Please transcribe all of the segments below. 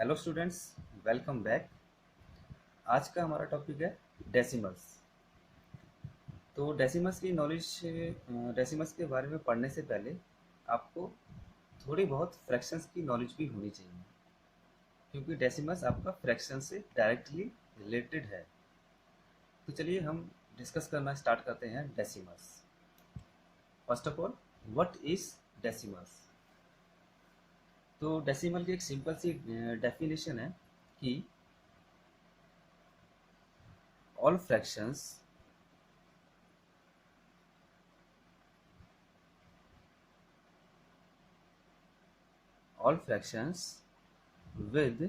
Hello students, welcome back. आज का हमारा टॉपिक है डेसिमल्स। तो डेसिमल्स के बारे में पढ़ने से पहले आपको थोड़ी बहुत फ्रैक्शंस की नॉलेज भी होनी चाहिए, क्योंकि डेसिमल्स आपका फ्रैक्शन से डायरेक्टली रिलेटेड है। तो चलिए हम डिस्कस करना स्टार्ट करते हैं decimals. First of all, what is decimals? तो डेसिमल की एक सिंपल सी डेफिनेशन है कि all fractions all fractions with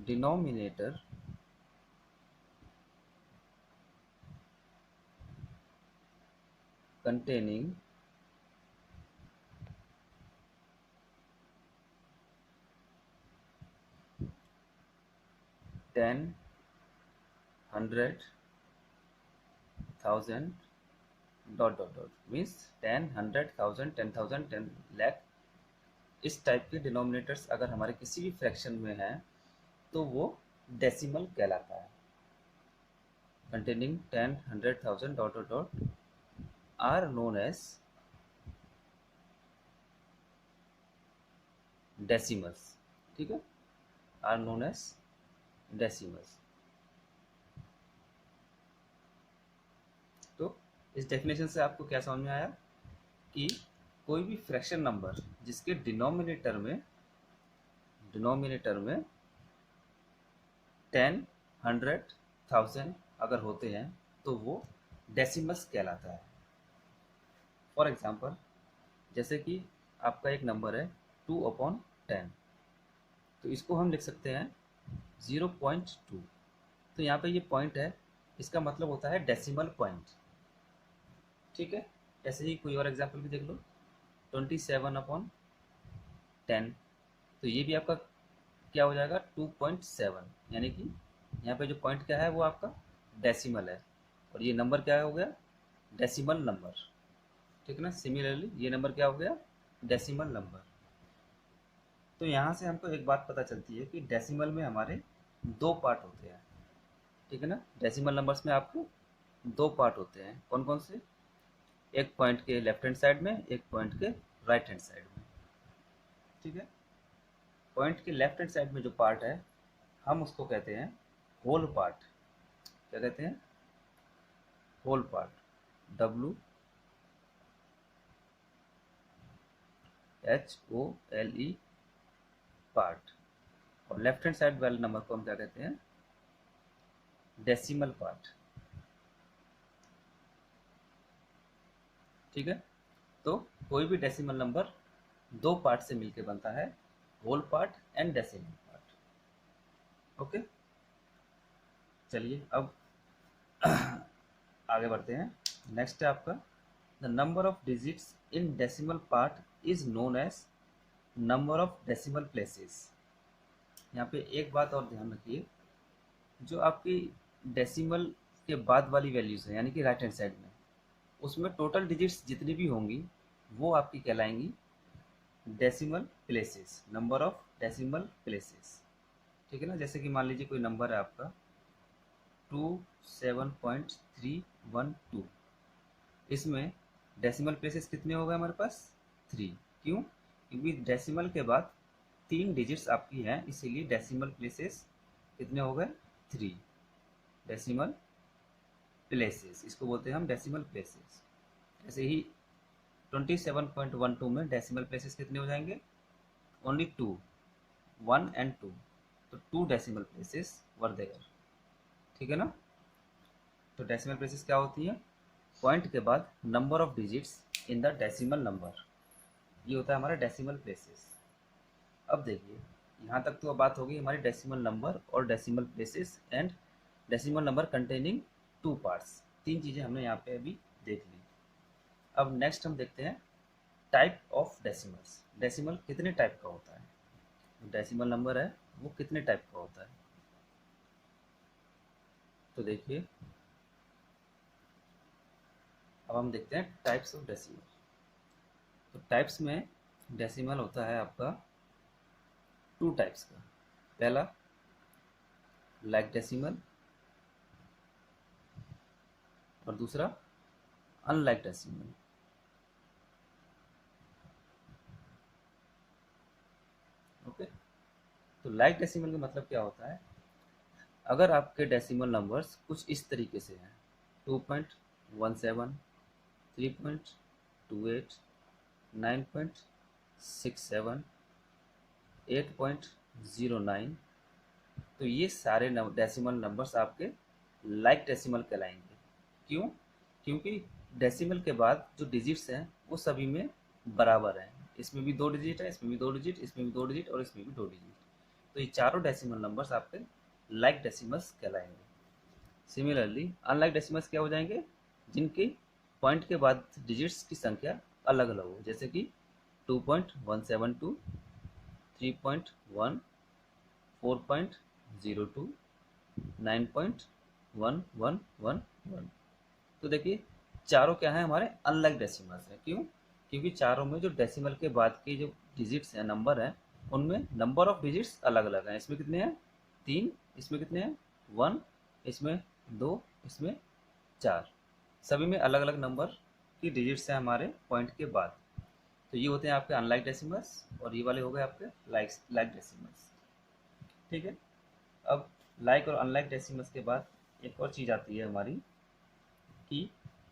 denominator containing 10, 100, 1000 dot means 10, 100, 1000, 10,000, 10 lakh, इस टाइप के डिनोमिनेटर्स अगर हमारे किसी भी फ्रैक्शन में हैं तो वो डेसिमल कहलाता है। Containing 10, 100, 1000 dot are known as decimals. ठीक है, आर नोन एज डेसिमल्स। तो इस डेफिनेशन से आपको क्या समझ में आया कि कोई भी फ्रैक्शन नंबर जिसके डिनोमिनेटर में 10, 100, 1000 अगर होते हैं तो वो डेसिमल्स कहलाता है। फॉर एग्जांपल, जैसे कि आपका एक नंबर है 2/10, तो इसको हम लिख सकते हैं 0.2। तो यहाँ पे ये पॉइंट है, इसका मतलब होता है डेसिमल पॉइंट। ठीक है, ऐसे ही कोई और एग्जांपल भी देख लो, 27/10, तो ये भी आपका क्या हो जाएगा 2.7, यानी कि यहाँ पे जो पॉइंट क्या है वो आपका डेसिमल है, और ये नंबर क्या हो गया डेसिमल नंबर। ठीक है ना, सिमिलरली ये नंबर क्या हो गया डेसिमल नंबर। तो यहाँ से हमको एक बात पता चलती है कि डेसिमल में हमारे दो पार्ट होते हैं। ठीक है ना, डेसिमल नंबर्स में आपको दो पार्ट होते हैं, कौन कौन से? एक पॉइंट के लेफ्ट हैंड साइड में, एक पॉइंट के राइट हैंड साइड में। ठीक है, पॉइंट के लेफ्ट हैंड साइड में जो पार्ट है हम उसको कहते हैं होल पार्ट। क्या कहते हैं? Whole part, WHOLE part. और लेफ्ट हैंड साइड वाले नंबर को हम क्या कहते हैं? Decimal part. ठीक है, तो कोई भी डेसिमल नंबर दो पार्ट से मिलकर बनता है, whole part and decimal part. Okay, चलिए अब आगे बढ़ते हैं। नेक्स्ट है आपका the number of digits in decimal part is known as number of decimal places. यहाँ पे एक बात और ध्यान रखिए, जो आपकी डेसिमल के बाद वाली वैल्यूज है यानी कि राइट हैंड साइड में, उसमें टोटल डिजिट्स जितनी भी होंगी वो आपकी कहलाएंगी decimal places, number of decimal places. ठीक है ना, जैसे कि मान लीजिए कोई नंबर है आपका 27.312, इसमें डेसिमल प्लेसेस कितने हो गए हमारे पास? 3। क्यों? क्योंकि डेसिमल के बाद 3 डिजिट्स आपकी हैं, इसीलिए डेसिमल प्लेसेस कितने हो गए? 3 डेसिमल प्लेसेस, इसको बोलते हैं हम डेसिमल प्लेसेस। ऐसे ही 27.12 में डेसिमल प्लेसेस कितने हो जाएंगे? ओनली 2, 1 एंड 2, तो 2 डेसिमल प्लेसेस वर देयर। ठीक है ना, तो डेसिमल प्लेसेस क्या होती है? पॉइंट के बाद number of digits in the decimal number, ये होता है हमारा डेसिमल प्लेसेस। अब देखिए, यहाँ तक तो बात होगी हमारी डेसिमल नंबर और decimal places and decimal number containing two parts. तीन चीज़ें हमने यहाँ पे अभी देख ली। अब नेक्स्ट हम देखते हैं टाइप ऑफ डेसिमल्स। डेसिमल कितने टाइप का होता है? डेसिमल नंबर है वो कितने टाइप का होता है? तो देखिए, अब हम देखते हैं टाइप्स ऑफ डेसिमल। तो टाइप्स में डेसिमल होता है आपका टू टाइप्स का। पहला लाइक डेसिमल और दूसरा अनलाइक डेसिमल। ओके, तो लाइक डेसिमल का मतलब क्या होता है? अगर आपके डेसिमल नंबर्स कुछ इस तरीके से हैं, 2.17, 3.28, 9.67, 8.09, तो ये सारे डेसिमल नंबर्स आपके लाइक डेसिमल कहलाएंगे। क्यों? क्योंकि डेसिमल के बाद जो डिजिट्स हैं वो सभी में बराबर हैं। इसमें भी 2 डिजिट है, इसमें भी 2 डिजिट, इसमें भी 2 डिजिट और इसमें भी 2 डिजिट। तो ये चारों डेसिमल नंबर्स आपके लाइक डेसिमल्स कहलाएंगे। सिमिलरली अनलाइक डेसिमल्स क्या हो जाएंगे? जिनके पॉइंट के बाद डिजिट्स की संख्या अलग अलग हो, जैसे कि 2.172, 3.1, 4.02, 9.1111। तो देखिए चारों क्या है, हमारे अनलाइक डेसिमल्स है। क्यों? क्योंकि चारों में जो डेसिमल के बाद के जो डिजिट्स हैं, नंबर हैं, उनमें नंबर ऑफ डिजिट्स अलग अलग हैं। इसमें कितने हैं? 3, इसमें कितने हैं? 1, इसमें 2, इसमें 4। सभी में अलग अलग नंबर की डिजिट्स हैं हमारे पॉइंट के बाद। तो ये होते हैं आपके अनलाइक डेसिमल्स और ये वाले हो गए आपके लाइक डेसिमल्स। ठीक है। अब लाइक और अनलाइक डेसिमल्स के बाद एक और चीज़ आती है हमारी कि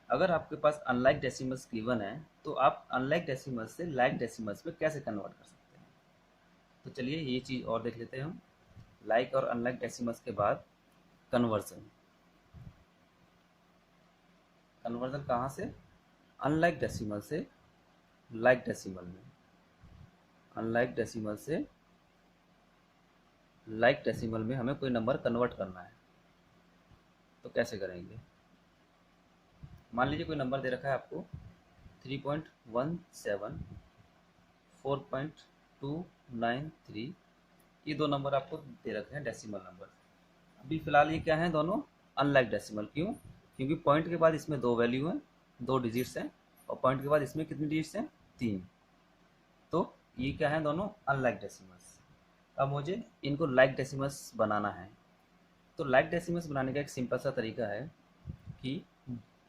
अगर आपके पास अनलाइक डेसिमल्स गिवन है तो आप अनलाइक डेसिमल्स से लाइक डेसिमल्स में कैसे कन्वर्ट कर सकते हैं। तो चलिए ये चीज़ और देख लेते हैं हम। लाइक और अनलाइक डेसिमल्स के बाद कन्वर्जन। कन्वर्जन कहाँ से? अनलाइक डेसिमल से लाइक डेसिमल में। अनलाइक डेसिमल से लाइक डेसिमल में हमें कोई नंबर कन्वर्ट करना है, तो कैसे करेंगे? मान लीजिए कोई नंबर दे रखा है आपको 3.17, 4.293। ये दो नंबर आपको दे रखे हैं डेसिमल नंबर। अभी फिलहाल ये क्या है? दोनों अनलाइक डेसिमल। क्यों? क्योंकि पॉइंट के बाद इसमें 2 वैल्यू हैं, 2 डिजिट्स हैं, और पॉइंट के बाद इसमें कितनी डिजिट्स हैं? 3। तो ये क्या है? दोनों अनलाइक डेसिमल्स। अब मुझे इनको लाइक डेसिमल्स बनाना है। तो लाइक डेसिमल्स बनाने का एक सिंपल सा तरीका है कि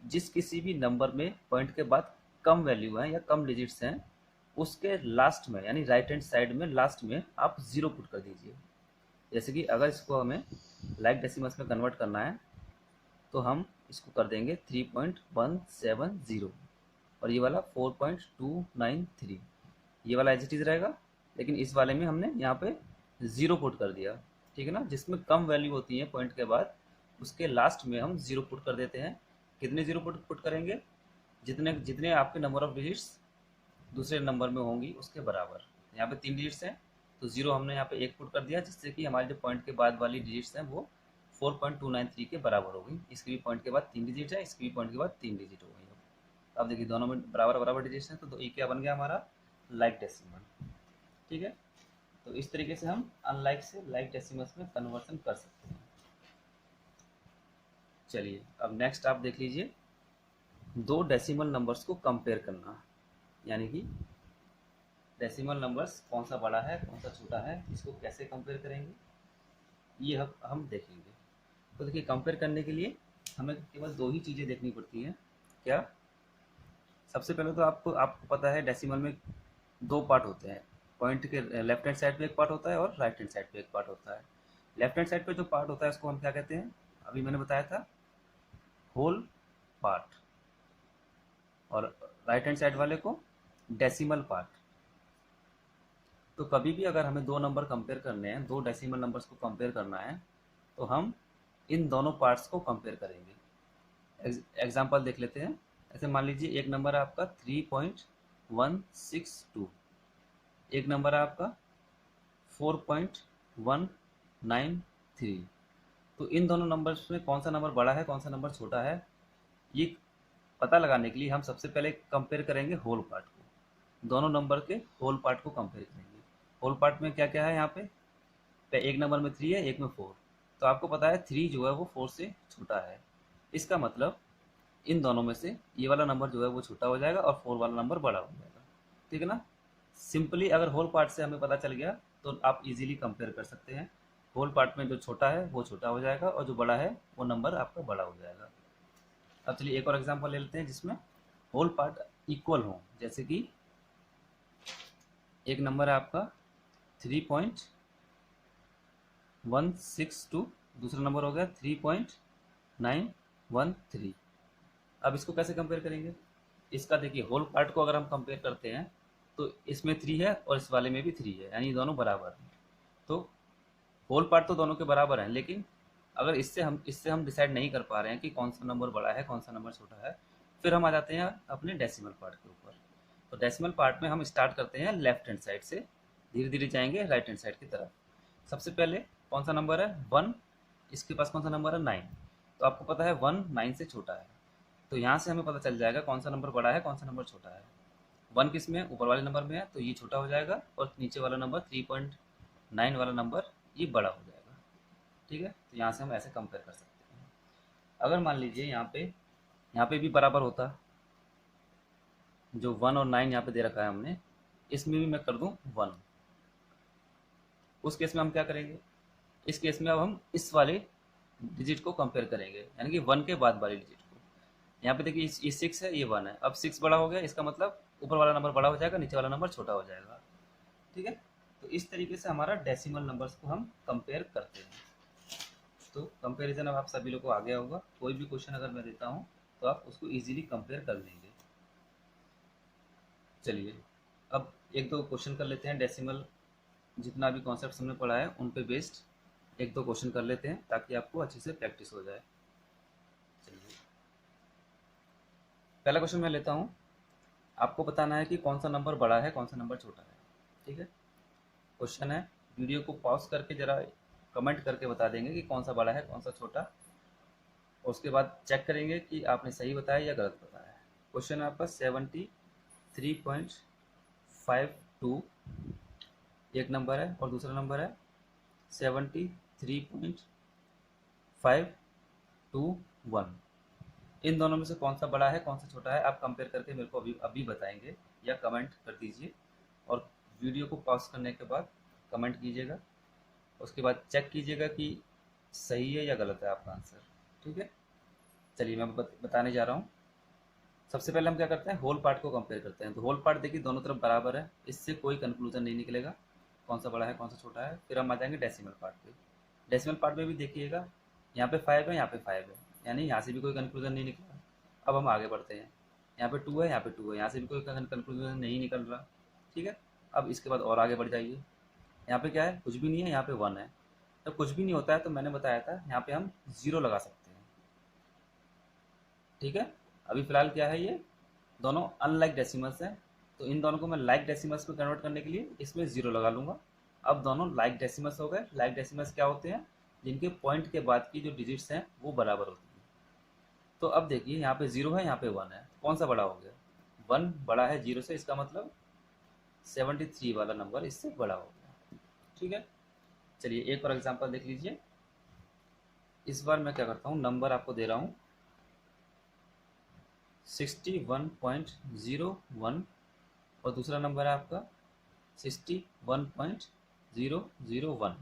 जिस किसी भी नंबर में पॉइंट के बाद कम वैल्यू है या कम डिजिट्स हैं, उसके लास्ट में यानी राइट हैंड साइड में लास्ट में आप 0 पुट कर दीजिए। जैसे कि अगर इसको हमें लाइक डेसिमल्स में कन्वर्ट करना है तो हम इसको कर देंगे 3.170 और ये वाला 4.293। ये वाला एज इट इज रहेगा, लेकिन इस वाले में हमने यहाँ पे 0 पुट कर दिया। ठीक है ना? जिसमें कम वैल्यू होती है पॉइंट के बाद उसके लास्ट में हम 0 पुट कर देते हैं। कितने 0 पुट करेंगे? जितने जितने आपके नंबर ऑफ डिजिट्स दूसरे नंबर में होंगी उसके बराबर। यहाँ पे 3 डिजिट्स हैं तो 0 हमने यहाँ पे 1 पुट कर दिया, जिससे कि हमारे जो पॉइंट के बाद वाली डिजिट्स हैं वो 4.293 के बराबर हो गई। इसके भी पॉइंट के बाद 3 डिजिट है, इसके भी पॉइंट के बाद 3 डिजिट हो गई। अब देखिए दोनों में बराबर बराबर डिजिट्स हैं तो ये क्या बन गया? हमारा लाइक डेसिमल। ठीक है। तो इस तरीके से हम अनलाइक से लाइक डेसिमल्स में कन्वर्सन कर सकते हैं। चलिए अब नेक्स्ट आप देख लीजिए, दो डेसिमल नंबर्स को कंपेयर करना, यानी कि डेसिमल नंबर्स कौन सा बड़ा है कौन सा छोटा है, इसको कैसे कंपेयर करेंगे ये हम देखेंगे। तो देखिए कंपेयर करने के लिए हमें केवल 2 ही चीज़ें देखनी पड़ती हैं। क्या? सबसे पहले तो आपको पता है डेसिमल में 2 पार्ट होते हैं। पॉइंट के लेफ्ट हैंड साइड पे एक पार्ट होता है और राइट हैंड साइड पे एक पार्ट होता है। लेफ्ट हैंड साइड पे जो पार्ट होता है उसको हम क्या कहते हैं? अभी मैंने बताया था, होल पार्ट। और राइट हैंड साइड वाले को डेसिमल पार्ट। तो कभी भी अगर हमें 2 नंबर कंपेयर करने हैं, 2 डेसिमल नंबर्स को कंपेयर करना है, तो हम इन दोनों पार्ट्स को कंपेयर करेंगे। एग्जाम्पल देख लेते हैं। ऐसे मान लीजिए एक नंबर है आपका 3.162, एक नंबर है आपका 4.193। तो इन दोनों नंबर्स में कौन सा नंबर बड़ा है कौन सा नंबर छोटा है, ये पता लगाने के लिए हम सबसे पहले कंपेयर करेंगे होल पार्ट को। दोनों नंबर के होल पार्ट को कंपेयर करेंगे। होल पार्ट में क्या क्या है? यहाँ पे एक नंबर में 3 है, एक में 4। तो आपको पता है 3 जो है वो 4 से छोटा है। इसका मतलब इन दोनों में से ये वाला नंबर जो है वो छोटा हो जाएगा और 4 वाला नंबर बड़ा हो जाएगा। ठीक है ना? सिंपली अगर होल पार्ट से हमें पता चल गया तो आप इजीली कंपेयर कर सकते हैं। होल पार्ट में जो छोटा है वो छोटा हो जाएगा और जो बड़ा है वो नंबर आपका बड़ा हो जाएगा। अब चलिए एक और एग्जांपल ले लेते हैं जिसमें होल पार्ट इक्वल हो। जैसे कि एक नंबर है आपका 3.162, दूसरा नंबर हो गया 3.913। अब इसको कैसे कंपेयर करेंगे? इसका देखिए होल पार्ट को अगर हम कंपेयर करते हैं तो इसमें 3 है और इस वाले में भी 3 है, यानी दोनों बराबर हैं। तो होल पार्ट तो दोनों के बराबर हैं, लेकिन अगर इससे हम डिसाइड नहीं कर पा रहे हैं कि कौन सा नंबर बड़ा है कौन सा नंबर छोटा है, फिर हम आ जाते हैं अपने डेसिमल पार्ट के ऊपर। तो डेसिमल पार्ट में हम स्टार्ट करते हैं लेफ्ट हैंड साइड से, धीरे धीरे जाएंगे राइट हैंड साइड की तरफ। सबसे पहले कौन सा नंबर है? 1। इसके पास कौन सा नंबर है? 9। तो आपको पता है 1 9 से छोटा है, तो यहाँ से हमें पता चल जाएगा कौन सा नंबर बड़ा है कौन सा नंबर छोटा है। 1 किस में है? ऊपर वाले नंबर में है, तो ये छोटा हो जाएगा, और नीचे वाला नंबर 3.9 वाला नंबर ये बड़ा हो जाएगा। ठीक है, तो यहाँ से हम ऐसे कंपेयर कर सकते हैं। अगर मान लीजिए यहाँ पे भी बराबर होता, जो 1 और 9 यहाँ पे दे रखा है हमने, इसमें भी मैं कर दूँ 1, उस केस में हम क्या करेंगे? इस केस में अब हम इस वाले डिजिट को कंपेयर करेंगे, यानी कि 1 के बाद वाले डिजिट को। यहाँ पे देखिए ये 6 है, ये 1 है, अब 6 बड़ा हो गया, इसका मतलब ऊपर वाला नंबर बड़ा हो जाएगा, नीचे वाला नंबर छोटा हो जाएगा। ठीक है, तो इस तरीके से हमारा डेसिमल नंबर्स को हम कंपेयर करते हैं। तो कंपैरिजन अब आप सभी लोग को आ गया होगा। कोई भी क्वेश्चन अगर मैं देता हूँ तो आप उसको इजीली कंपेयर कर लेंगे। चलिए अब एक दो क्वेश्चन कर लेते हैं डेसिमल, जितना भी कॉन्सेप्ट हमने पढ़ा है उन पे बेस्ड एक दो क्वेश्चन कर लेते हैं ताकि आपको अच्छे से प्रैक्टिस हो जाए। चलिए पहला क्वेश्चन मैं लेता हूँ। आपको बताना है कि कौन सा नंबर बड़ा है कौन सा नंबर छोटा है। ठीक है, क्वेश्चन है, वीडियो को पॉज करके ज़रा कमेंट करके बता देंगे कि कौन सा बड़ा है कौन सा छोटा, और उसके बाद चेक करेंगे कि आपने सही बताया या गलत बताया है। क्वेश्चन है आपका 73.52 एक नंबर है और दूसरा नंबर है 73.521। इन दोनों में से कौन सा बड़ा है कौन सा छोटा है, आप कंपेयर करके मेरे को अभी अभी बताएंगे या कमेंट कर दीजिए, और वीडियो को पॉज करने के बाद कमेंट कीजिएगा। उसके बाद चेक कीजिएगा कि सही है या गलत है आपका आंसर। ठीक है, चलिए मैं बताने जा रहा हूँ। सबसे पहले हम क्या करते हैं? होल पार्ट को कंपेयर करते हैं। तो होल पार्ट देखिए दोनों तरफ बराबर है, इससे कोई कंक्लूजन नहीं निकलेगा कौन सा बड़ा है कौन सा छोटा है। फिर हम आ जाएंगे डेसिमल पार्ट पे। डेसिमल पार्ट में भी देखिएगा, यहाँ पे 5 है यहाँ पे 5 है, यानी यहाँ से भी कोई कंक्लूजन नहीं निकला। अब हम आगे बढ़ते हैं, यहाँ पे 2 है यहाँ पे 2 है, यहाँ से भी कोई कंक्लूजन नहीं निकल रहा। ठीक है, अब इसके बाद और आगे बढ़ जाइए, यहाँ पे क्या है? कुछ भी नहीं है, यहाँ पे 1 है। जब कुछ भी नहीं होता है तो मैंने बताया था यहाँ पे हम 0 लगा सकते हैं। ठीक है, अभी फिलहाल क्या है, ये दोनों अनलाइक डेसिमल्स हैं, तो इन दोनों को मैं लाइक डेसिमल्स में कन्वर्ट करने के लिए इसमें 0 लगा लूँगा। अब दोनों लाइक डेसिमल्स हो गए। लाइक डेसिमल्स क्या होते हैं? जिनके पॉइंट के बाद की जो डिजिट्स हैं वो बराबर होती हैं। तो अब देखिए यहाँ पे 0 है यहाँ पे 1 है, कौन सा बड़ा हो गया? 1 बड़ा है 0 से, इसका मतलब 73 वाला नंबर इससे बड़ा हो गया। ठीक है, चलिए एक और एग्जांपल देख लीजिए। इस बार मैं क्या करता हूँ, नंबर आपको दे रहा हूँ 61.01 और दूसरा नंबर है आपका 61.001।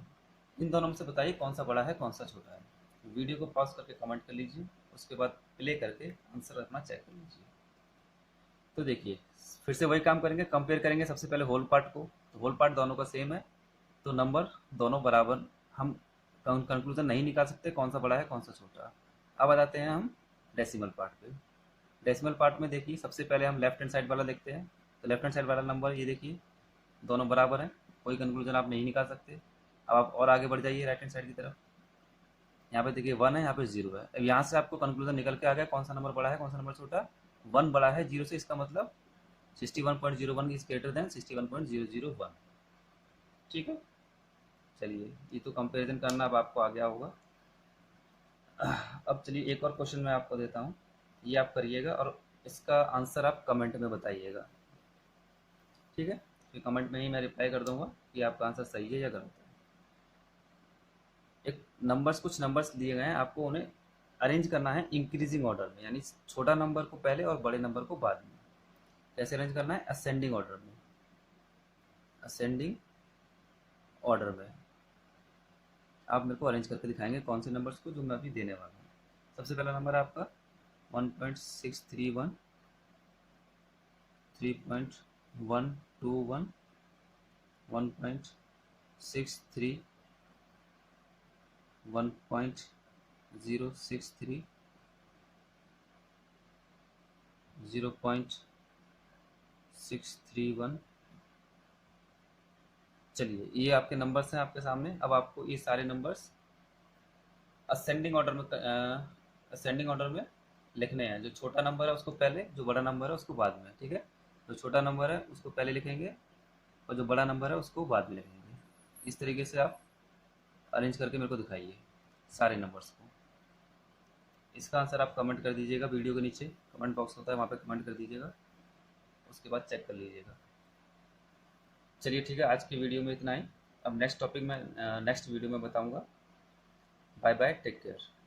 इन दोनों में से बताइए कौन सा बड़ा है कौन सा छोटा है। वीडियो को पॉज करके कमेंट कर लीजिए, उसके बाद प्ले करके आंसर अपना चेक कर लीजिए। तो देखिए फिर से वही काम करेंगे, कंपेयर करेंगे सबसे पहले होल पार्ट को। तो होल पार्ट दोनों का सेम है, तो नंबर दोनों बराबर, हम कंक्लूजन नहीं निकाल सकते कौन सा बड़ा है कौन सा छोटा। अब आ जाते हैं हम डेसिमल पार्ट पे। डेसिमल पार्ट में देखिए सबसे पहले हम लेफ्ट हैंड साइड वाला देखते हैं। तो लेफ्ट हैंड साइड वाला नंबर ये देखिए दोनों बराबर हैं, कोई कंक्लूजन आप नहीं निकाल सकते। अब आप और आगे बढ़ जाइए राइट हैंड साइड की तरफ। यहाँ पे देखिए 1 है यहाँ पे 0 है। अब यहाँ से आपको कंक्लूजन निकल के आ गया कौन सा नंबर बड़ा है कौन सा नंबर छोटा। 1 बड़ा है 0 से, इसका मतलब 61.01 इज ग्रेटर देन 61.001। ठीक है, चलिए ये तो कंपेरिजन करना अब आपको आ गया होगा। अब चलिए एक और क्वेश्चन मैं आपको देता हूँ, ये आप करिएगा और इसका आंसर आप कमेंट में बताइएगा। ठीक है, फिर कमेंट में ही मैं रिप्लाई कर दूंगा कि आपका आंसर सही है या गलत है। एक नंबर्स, कुछ नंबर्स दिए गए हैं, आपको उन्हें अरेंज करना है इंक्रीजिंग ऑर्डर में, यानी छोटा नंबर को पहले और बड़े नंबर को बाद में। कैसे अरेंज करना है? असेंडिंग ऑर्डर में, असेंडिंग ऑर्डर में आप मेरे को अरेंज करके दिखाएंगे कौन से नंबर्स को जो मैं अभी देने वाला हूँ। सबसे पहला नंबर है आपका 1.631, 3.121, 1.63, 1.063, 0.631। चलिए ये आपके नंबर्स हैं आपके सामने। अब आपको ये सारे नंबर्स असेंडिंग ऑर्डर में लिखने हैं। जो छोटा नंबर है उसको पहले, जो बड़ा नंबर है उसको बाद में, ठीक है। जो छोटा नंबर है उसको पहले लिखेंगे और जो बड़ा नंबर है उसको बाद में लिखेंगे। इस तरीके से आप अरेंज करके मेरे को दिखाइए सारे नंबर्स को। इसका आंसर आप कमेंट कर दीजिएगा, वीडियो के नीचे कमेंट बॉक्स होता है वहाँ पे कमेंट कर दीजिएगा, उसके बाद चेक कर लीजिएगा। चलिए ठीक है, आज की वीडियो में इतना ही। अब नेक्स्ट टॉपिक में नेक्स्ट वीडियो में बताऊँगा। Bye bye, take care.